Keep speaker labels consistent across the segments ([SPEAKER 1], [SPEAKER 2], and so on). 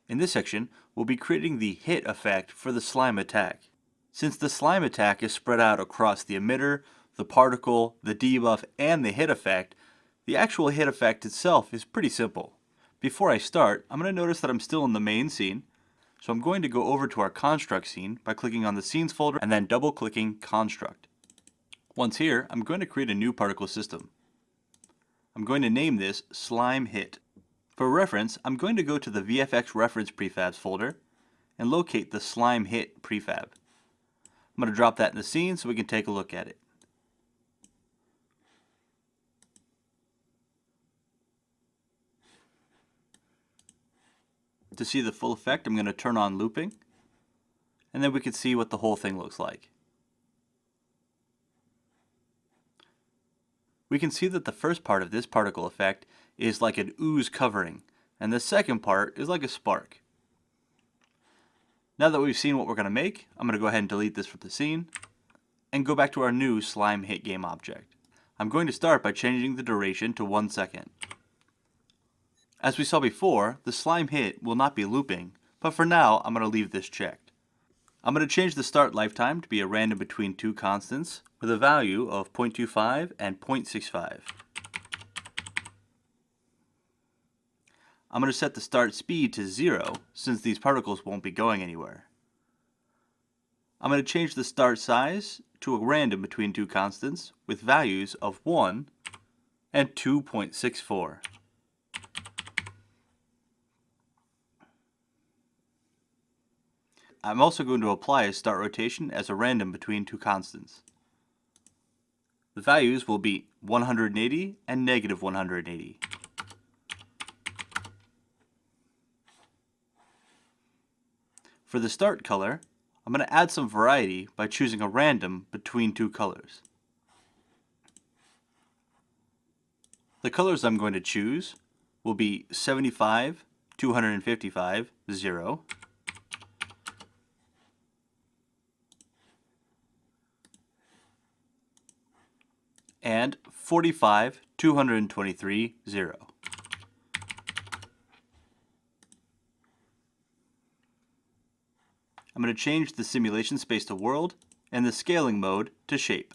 [SPEAKER 1] In this section, we'll be creating the hit effect for the slime attack. Since the slime attack is spread out across the emitter, the particle, the debuff, and the hit effect, the actual hit effect itself is pretty simple. Before I start, I'm going to notice that I'm still in the main scene, so I'm going to go over to our construct scene by clicking on the scenes folder and then double clicking construct. Once here, I'm going to create a new particle system. I'm going to name this slime hit. For reference, I'm going to go to the VFX reference prefabs folder and locate the slime hit prefab. I'm going to drop that in the scene so we can take a look at it. To see the full effect, I'm going to turn on looping, and then we can see what the whole thing looks like. We can see that the first part of this particle effect is like an ooze covering, and the second part is like a spark. Now that we've seen what we're going to make, I'm going to go ahead and delete this from the scene, and go back to our new slime hit game object. I'm going to start by changing the duration to 1 second. As we saw before, the slime hit will not be looping, but for now I'm going to leave this checked. I'm going to change the start lifetime to be a random between two constants with a value of 0.25 and 0.65. I'm going to set the start speed to 0 since these particles won't be going anywhere. I'm going to change the start size to a random between two constants with values of 1 and 2.64. I'm also going to apply a start rotation as a random between two constants. The values will be 180 and negative 180. For the start color, I'm going to add some variety by choosing a random between two colors. The colors I'm going to choose will be 75, 255, 0, and 45, 223, 0. I'm going to change the simulation space to world and the scaling mode to shape.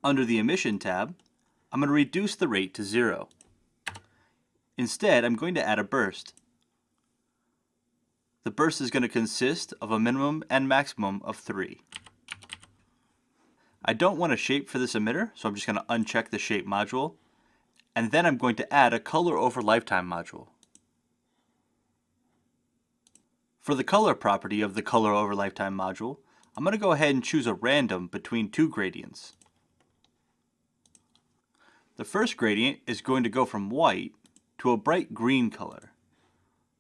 [SPEAKER 1] Under the emission tab, I'm going to reduce the rate to 0. Instead, I'm going to add a burst. The burst is going to consist of a minimum and maximum of 3. I don't want a shape for this emitter, so I'm just going to uncheck the shape module, and then I'm going to add a color over lifetime module. For the color property of the color over lifetime module, I'm going to go ahead and choose a random between two gradients. The first gradient is going to go from white to a bright green color.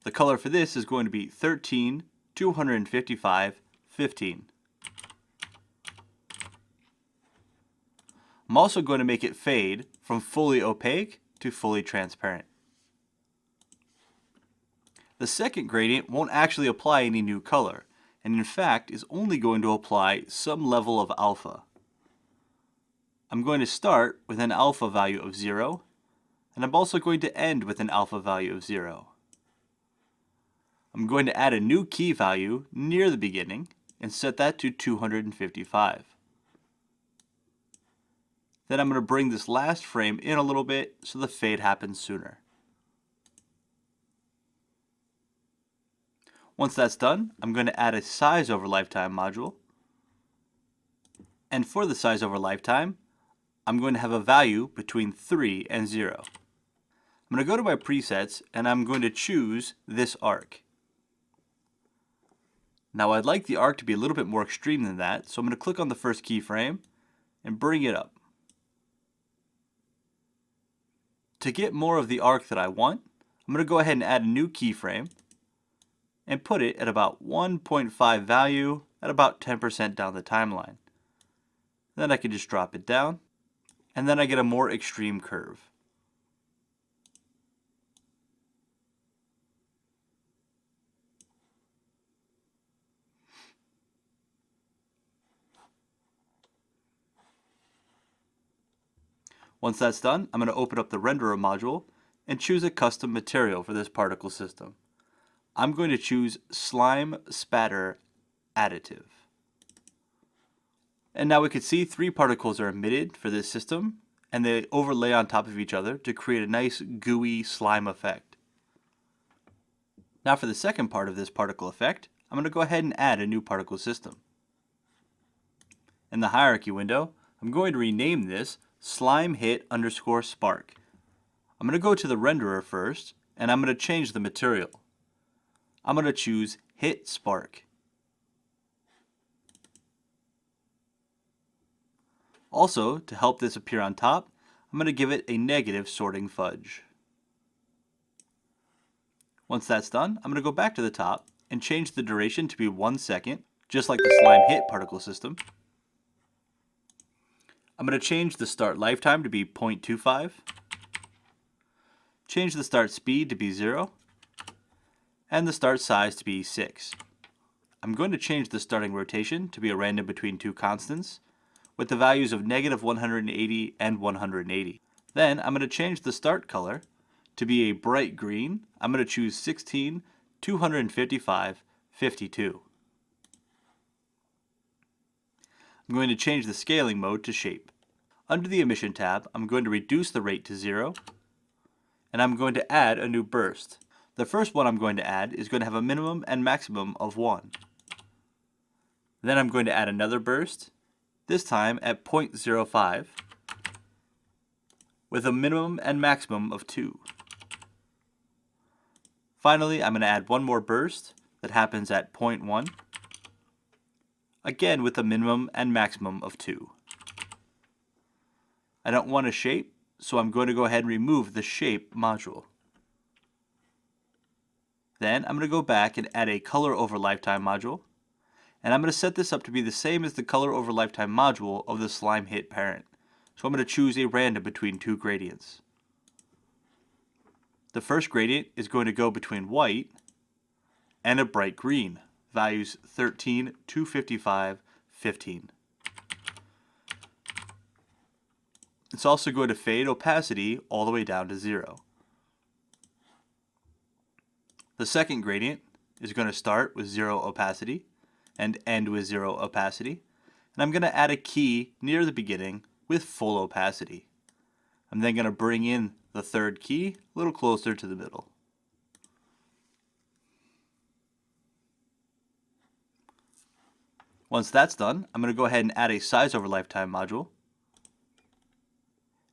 [SPEAKER 1] The color for this is going to be 13, 255, 15. I'm also going to make it fade from fully opaque to fully transparent. The second gradient won't actually apply any new color, and in fact is only going to apply some level of alpha. I'm going to start with an alpha value of 0, and I'm also going to end with an alpha value of 0. I'm going to add a new key value near the beginning and set that to 255. Then I'm going to bring this last frame in a little bit so the fade happens sooner. Once that's done, I'm going to add a size over lifetime module. And for the size over lifetime, I'm going to have a value between 3 and 0. I'm going to go to my presets and I'm going to choose this arc. Now I'd like the arc to be a little bit more extreme than that, so I'm going to click on the first keyframe and bring it up. To get more of the arc that I want, I'm going to go ahead and add a new keyframe and put it at about 1.5 value at about 10% down the timeline. Then I can just drop it down, and then I get a more extreme curve. Once that's done, I'm going to open up the renderer module and choose a custom material for this particle system. I'm going to choose Slime Spatter Additive. And now we can see 3 particles are emitted for this system, and they overlay on top of each other to create a nice gooey slime effect. Now for the second part of this particle effect, I'm going to go ahead and add a new particle system. In the hierarchy window, I'm going to rename this Slime Hit _ Spark. I'm going to go to the renderer first, and I'm going to change the material. I'm going to choose Hit Spark. Also, to help this appear on top, I'm going to give it a negative sorting fudge. Once that's done, I'm going to go back to the top and change the duration to be 1 second, just like the Slime Hit particle system. I'm going to change the start lifetime to be 0.25, change the start speed to be 0, and the start size to be 6. I'm going to change the starting rotation to be a random between 2 constants, with the values of -180 and 180. Then I'm going to change the start color to be a bright green. I'm going to choose 16, 255, 52. I'm going to change the scaling mode to shape. Under the emission tab, I'm going to reduce the rate to 0, and I'm going to add a new burst. The first one I'm going to add is going to have a minimum and maximum of 1. Then I'm going to add another burst, this time at 0.05, with a minimum and maximum of 2. Finally, I'm going to add one more burst that happens at 0.1, again with a minimum and maximum of 2. I don't want a shape, so I'm going to go ahead and remove the shape module. Then I'm going to go back and add a color over lifetime module, and I'm going to set this up to be the same as the color over lifetime module of the Slime Hit parent. So I'm going to choose a random between 2 gradients. The first gradient is going to go between white and a bright green, values 13, 255, 15. It's also going to fade opacity all the way down to 0. The second gradient is going to start with 0 opacity and end with 0 opacity. And I'm going to add a key near the beginning with full opacity. I'm then going to bring in the third key a little closer to the middle. Once that's done, I'm going to go ahead and add a size over lifetime module.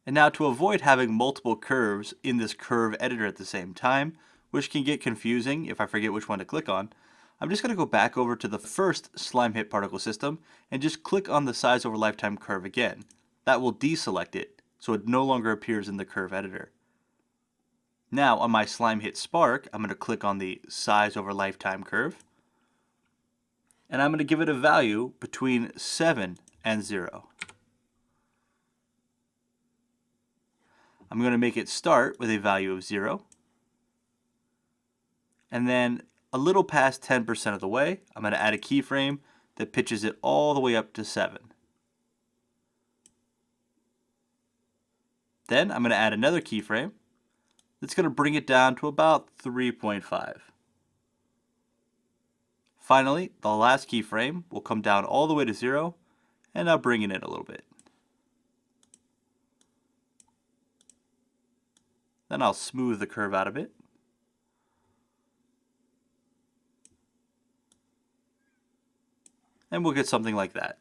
[SPEAKER 1] And now, to avoid having multiple curves in this curve editor at the same time, which can get confusing if I forget which one to click on, I'm just going to go back over to the first Slime Hit particle system and just click on the size over lifetime curve again. That will deselect it, so it no longer appears in the curve editor. Now on my Slime Hit Spark, I'm going to click on the size over lifetime curve, and I'm going to give it a value between 7 and 0. I'm going to make it start with a value of 0, and then a little past 10% of the way, I'm going to add a keyframe that pitches it all the way up to 7. Then I'm going to add another keyframe that's going to bring it down to about 3.5. Finally, the last keyframe will come down all the way to 0, and I'll bring it in a little bit. Then I'll smooth the curve out a bit. And we'll get something like that.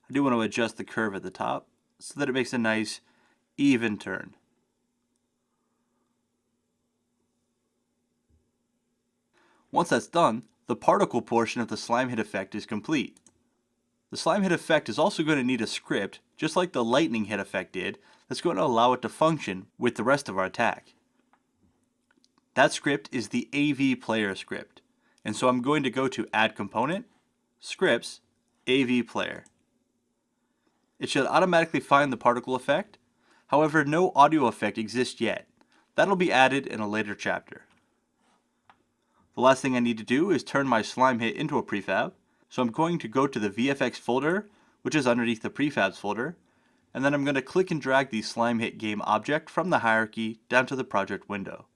[SPEAKER 1] I do want to adjust the curve at the top so that it makes a nice even turn. Once that's done, the particle portion of the Slime Hit effect is complete. The Slime Hit effect is also going to need a script, just like the Lightning Hit effect did, that's going to allow it to function with the rest of our attack. That script is the AV Player script, and so I'm going to go to Add Component, Scripts, AV Player. It should automatically find the particle effect. However, no audio effect exists yet. That'll be added in a later chapter. The last thing I need to do is turn my Slime Hit into a prefab, so I'm going to go to the VFX folder, which is underneath the prefabs folder, and then I'm going to click and drag the slime hit game object from the hierarchy down to the project window.